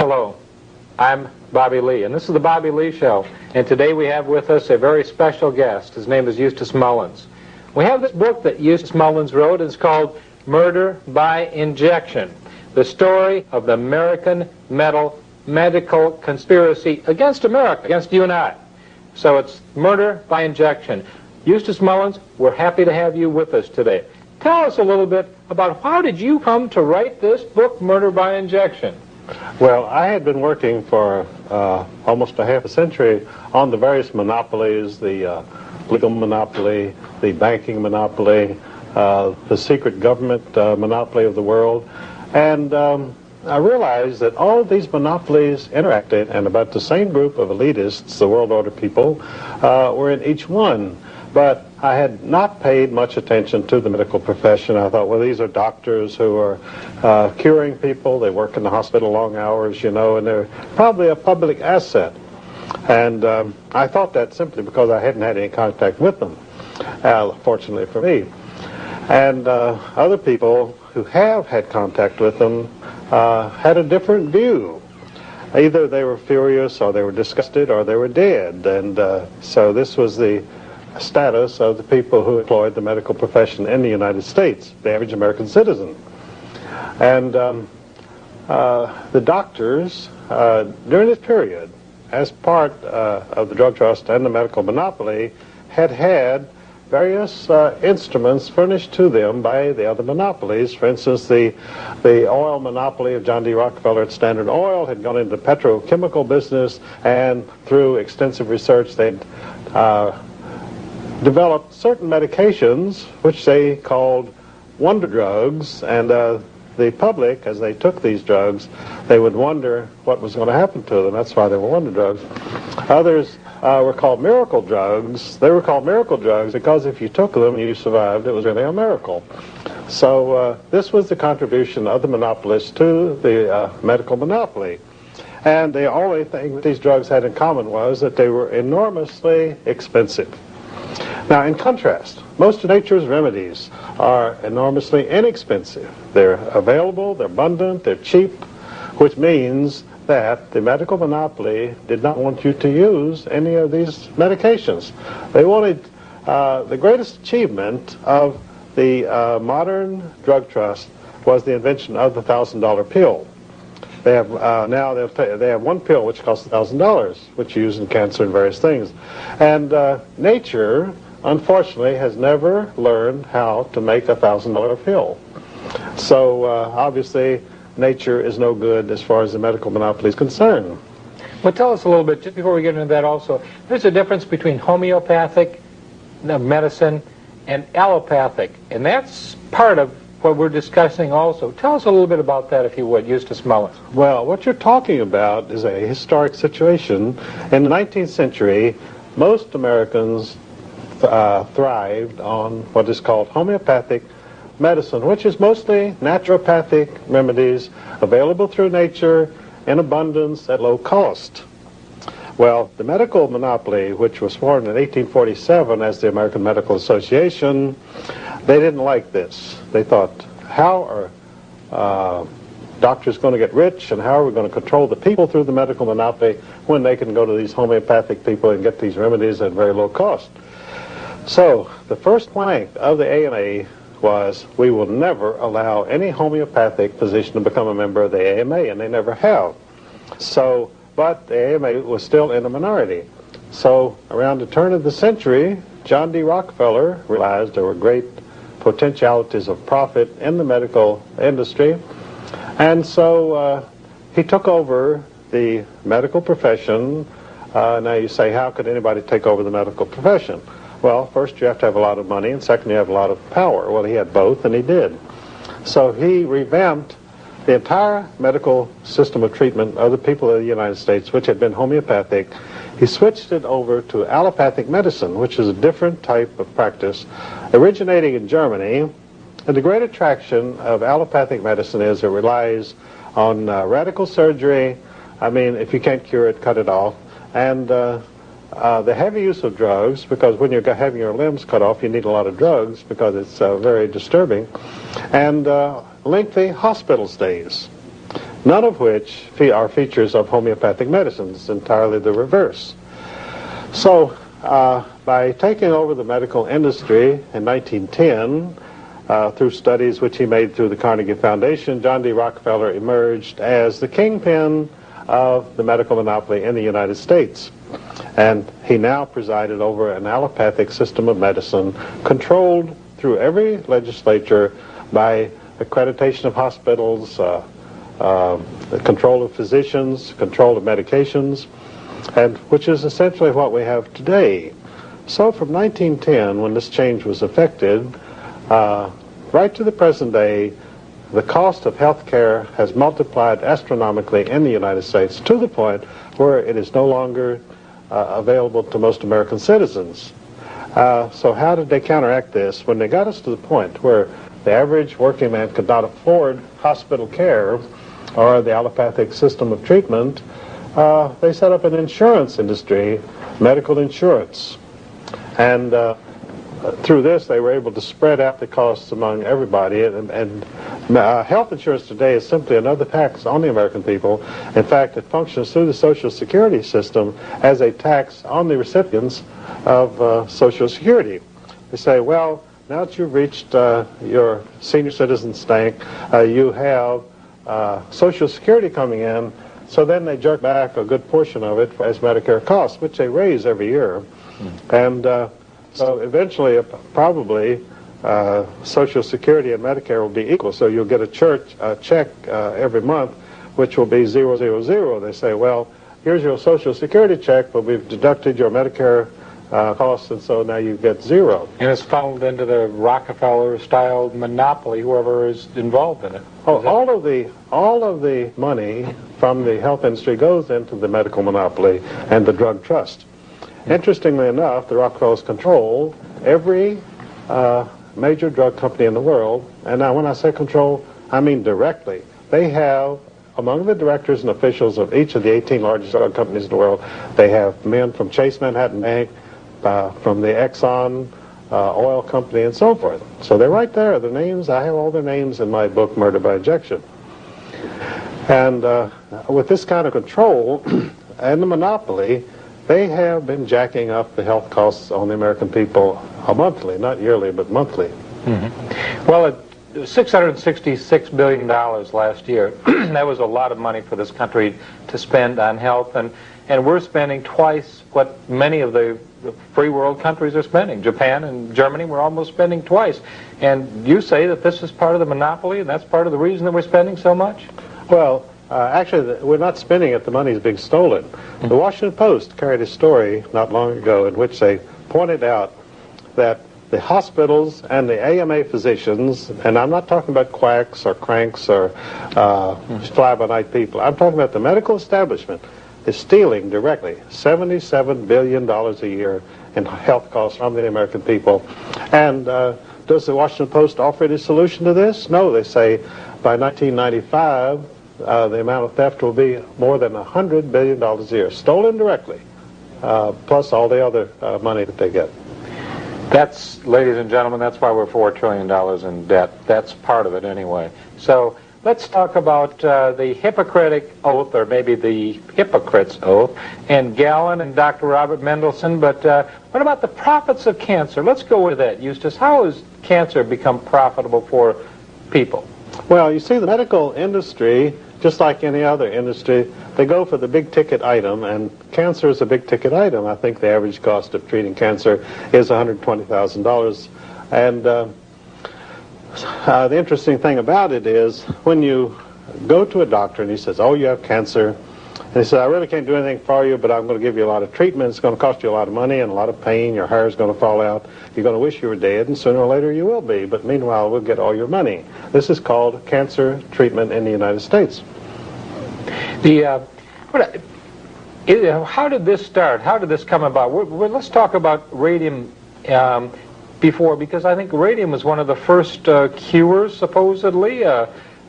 Hello, I'm Bobby Lee, and this is the Bobby Lee Show. And today we have with us a very special guest. His name is Eustace Mullins. We have this book that Eustace Mullins wrote. It's called Murder by Injection, the story of the American medical conspiracy against America, against you and I. So it's Murder by Injection. Eustace Mullins, we're happy to have you with us today. Tell us a little bit about how did you come to write this book, Murder by Injection? Well, I had been working for almost a half a century on the various monopolies, the legal monopoly, the banking monopoly, the secret government monopoly of the world. And I realized that all of these monopolies interacted, and about the same group of elitists, the world order people, were in each one. But I had not paid much attention to the medical profession. I thought, well, these are doctors who are curing people. They work in the hospital long hours, you know, and they're probably a public asset. And I thought that simply because I hadn't had any contact with them, fortunately for me. And other people who have had contact with them had a different view. Either they were furious, or they were disgusted, or they were dead. And so this was the status of the people who employed the medical profession in the United States, the average American citizen. And the doctors, during this period, as part of the drug trust and the medical monopoly, had various instruments furnished to them by the other monopolies. For instance, the oil monopoly of John D. Rockefeller at Standard Oil had gone into the petrochemical business, and through extensive research they'd developed certain medications which they called wonder drugs, and the public, as they took these drugs, they would wonder what was going to happen to them. That's why they were wonder drugs. Others were called miracle drugs. They were called miracle drugs because if you took them and you survived, it was really a miracle. So this was the contribution of the monopolists to the medical monopoly. And the only thing that these drugs had in common was that they were enormously expensive. Now, in contrast, most of nature's remedies are enormously inexpensive. They're available, they're abundant, they're cheap, which means that the medical monopoly did not want you to use any of these medications. They wanted the greatest achievement of the modern drug trust was the invention of the $1,000 pill. They have now they have one pill which costs $1,000, which you use in cancer and various things. And nature, unfortunately, has never learned how to make a $1,000 pill. So obviously, nature is no good as far as the medical monopoly is concerned. Well, tell us a little bit, just before we get into that also, there's a difference between homeopathic medicine and allopathic, and that's part of what we're discussing also. Tell us a little bit about that, if you would, Eustace Mullins. Well, what you're talking about is a historic situation. In the 19th century, most Americans thrived on what is called homeopathic medicine, which is mostly naturopathic remedies available through nature in abundance at low cost. Well, the medical monopoly, which was formed in 1847 as the American Medical Association, they didn't like this. They thought, how are doctors going to get rich, and how are we going to control the people through the medical monopoly when they can go to these homeopathic people and get these remedies at very low cost? So the first plank of the AMA was, we will never allow any homeopathic physician to become a member of the AMA, and they never have. So, but the AMA was still in a minority. So around the turn of the century, John D. Rockefeller realized there were great potentialities of profit in the medical industry, and so he took over the medical profession. Now you say, how could anybody take over the medical profession? Well, first you have to have a lot of money, and second you have a lot of power. Well, he had both, and he did. So he revamped the entire medical system of treatment of the people of the United States, which had been homeopathic. He switched it over to allopathic medicine, which is a different type of practice, originating in Germany. And the great attraction of allopathic medicine is it relies on radical surgery. I mean, if you can't cure it, cut it off. And the heavy use of drugs, because when you're having your limbs cut off, you need a lot of drugs because it's very disturbing, and lengthy hospital stays. none of which are features of homeopathic medicine. It's entirely the reverse. So by taking over the medical industry in 1910, through studies which he made through the Carnegie Foundation, John D. Rockefeller emerged as the kingpin of the medical monopoly in the United States. And he now presided over an allopathic system of medicine controlled through every legislature by accreditation of hospitals, the control of physicians, control of medications, and which is essentially what we have today. So from 1910, when this change was effected, right to the present day, the cost of health care has multiplied astronomically in the United States to the point where it is no longer available to most American citizens. So how did they counteract this? When they got us to the point where the average working man could not afford hospital care or the allopathic system of treatment, they set up an insurance industry, medical insurance. And through this, they were able to spread out the costs among everybody. And health insurance today is simply another tax on the American people. In fact, it functions through the Social Security system as a tax on the recipients of Social Security. They say, well, now that you've reached your senior citizen stank, you have Social Security coming in. So then they jerk back a good portion of it as Medicare costs, which they raise every year. And so eventually, probably, Social Security and Medicare will be equal. So you'll get a check every month, which will be 000. They say, well, here's your Social Security check, but we've deducted your Medicare costs, and so now you get zero. And it's funneled into the Rockefeller-style monopoly, whoever is involved in it. Oh, all of the money from the health industry goes into the medical monopoly and the drug trust. Interestingly enough, the Rockefellers control every major drug company in the world. And now when I say control, I mean directly. They have, among the directors and officials of each of the 18 largest drug companies in the world, they have men from Chase Manhattan Bank, from the Exxon oil company, and so forth. So they're right there. The names, I have all their names in my book, Murder by Injection. And with this kind of control and the monopoly, they have been jacking up the health costs on the American people monthly, not yearly, but monthly. Mm-hmm. Well, it was $666 billion last year. That was a lot of money for this country to spend on health, and we're spending twice what many of the free world countries are spending. Japan and Germany, we're almost spending twice. And you say that this is part of the monopoly, and that's part of the reason that we're spending so much? Well, actually, we're not spending it. The money's being stolen. The Washington Post carried a story not long ago in which they pointed out that the hospitals and the AMA physicians, and I'm not talking about quacks or cranks or fly-by-night people, I'm talking about the medical establishment, is stealing directly $77 billion a year in health costs from the American people. And does the Washington Post offer any solution to this? No, they say by 1995, the amount of theft will be more than $100 billion a year, stolen directly, plus all the other money that they get. That's, ladies and gentlemen, that's why we're $4 trillion in debt. That's part of it anyway. So let's talk about the Hippocratic Oath, or maybe the Hypocrite's Oath, and Galen and Dr. Robert Mendelsohn. But what about the profits of cancer? Let's go with that, Eustace. How has cancer become profitable for people? Well, you see, the medical industry, just like any other industry, they go for the big-ticket item, and cancer is a big-ticket item. I think the average cost of treating cancer is $120,000. And the interesting thing about it is when you go to a doctor and he says, oh, you have cancer, and he says, I really can't do anything for you, but I'm going to give you a lot of treatment. It's going to cost you a lot of money and a lot of pain. Your hair is going to fall out. You're going to wish you were dead, and sooner or later you will be. But meanwhile, we'll get all your money. This is called cancer treatment in the United States. How did this start? How did this come about? Let's talk about radium before, because I think radium was one of the first cures, supposedly.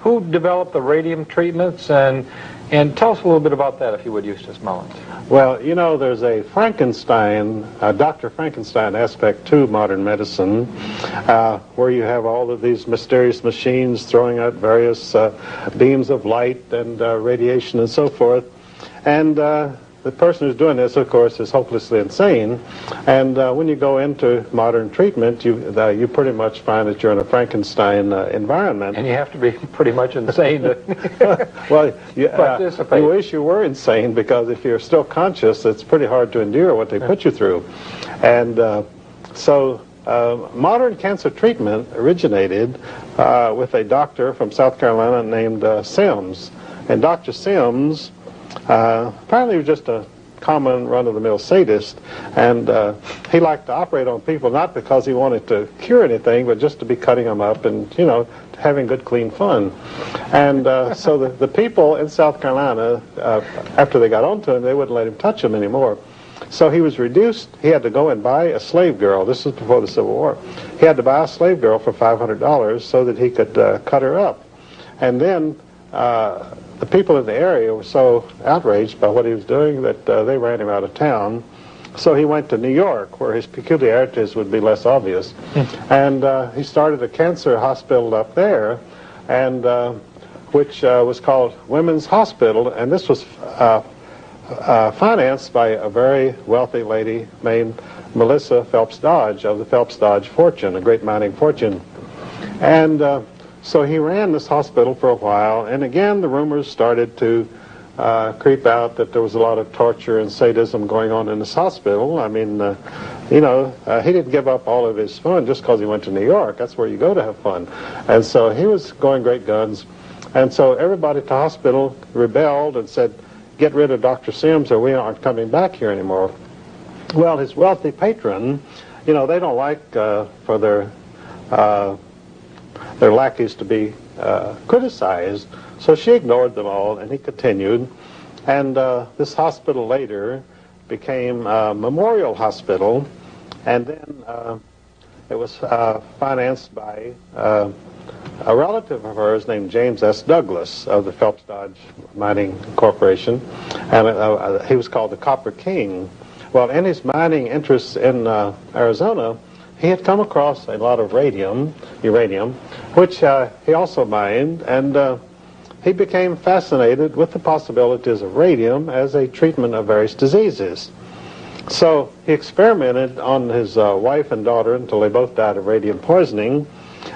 Who developed the radium treatments, and And tell us a little bit about that, if you would, Eustace Mullins. Well, you know, there's a Frankenstein, Dr. Frankenstein aspect to modern medicine, where you have all of these mysterious machines throwing out various beams of light and radiation and so forth. And the person who's doing this, of course, is hopelessly insane. And when you go into modern treatment, you pretty much find that you're in a Frankenstein environment. And you have to be pretty much insane to well, participate. You wish you were insane, because if you're still conscious, it's pretty hard to endure what they put you through. And so modern cancer treatment originated with a doctor from South Carolina named Sims. And Dr. Sims apparently he was just a common run-of-the-mill sadist, and he liked to operate on people not because he wanted to cure anything, but just to be cutting them up and, you know, having good, clean fun. And so the people in South Carolina, after they got onto him, they wouldn't let him touch them anymore. So he was reduced. He had to go and buy a slave girl. This was before the Civil War. He had to buy a slave girl for $500 so that he could cut her up. And then the people in the area were so outraged by what he was doing that they ran him out of town. So he went to New York, where his peculiarities would be less obvious. And he started a cancer hospital up there, and which was called Women's Hospital. And this was financed by a very wealthy lady named Melissa Phelps Dodge of the Phelps Dodge fortune, a great mining fortune. And so he ran this hospital for a while, and again the rumors started to creep out that there was a lot of torture and sadism going on in this hospital. I mean, you know, he didn't give up all of his fun just because he went to New York. That's where you go to have fun. And so he was going great guns. And so everybody at the hospital rebelled and said, get rid of Dr. Sims or we aren't coming back here anymore. Well, his wealthy patron, you know, they don't like for their lackeys to be criticized, so she ignored them all, and he continued. And this hospital later became Memorial Hospital, and then it was financed by a relative of hers named James S. Douglas of the Phelps Dodge Mining Corporation, and he was called the Copper King. Well, in his mining interests in Arizona, he had come across a lot of uranium, which he also mined, and he became fascinated with the possibilities of radium as a treatment of various diseases. So he experimented on his wife and daughter until they both died of radium poisoning,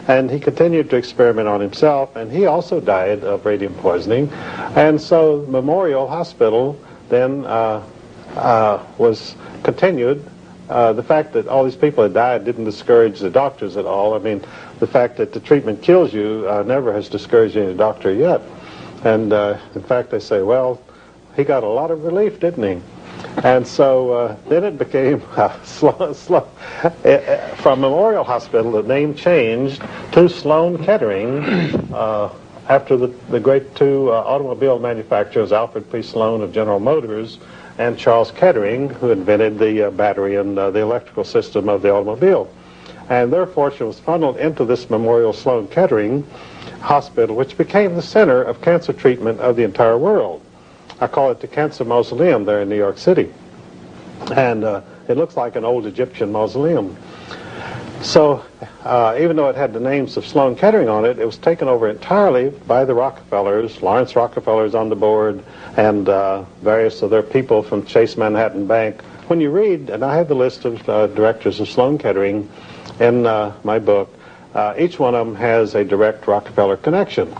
and he continued to experiment on himself, and he also died of radium poisoning. And so Memorial Hospital then was continued. The fact that all these people had died didn't discourage the doctors at all. I mean, the fact that the treatment kills you never has discouraged any doctor yet. And in fact, they say, well, he got a lot of relief, didn't he? And so then it became from Memorial Hospital, the name changed to Sloan Kettering after the great two automobile manufacturers, Alfred P. Sloan of General Motors and Charles Kettering, who invented the battery and the electrical system of the automobile. And their fortune was funneled into this Memorial Sloan Kettering Hospital, which became the center of cancer treatment of the entire world. I call it the Cancer Mausoleum there in New York City. And it looks like an old Egyptian mausoleum. So even though it had the names of Sloan Kettering on it, it was taken over entirely by the Rockefellers. Lawrence Rockefeller is on the board, and various other people from Chase Manhattan Bank. When you read, and I have the list of directors of Sloan Kettering in my book, each one of them has a direct Rockefeller connection.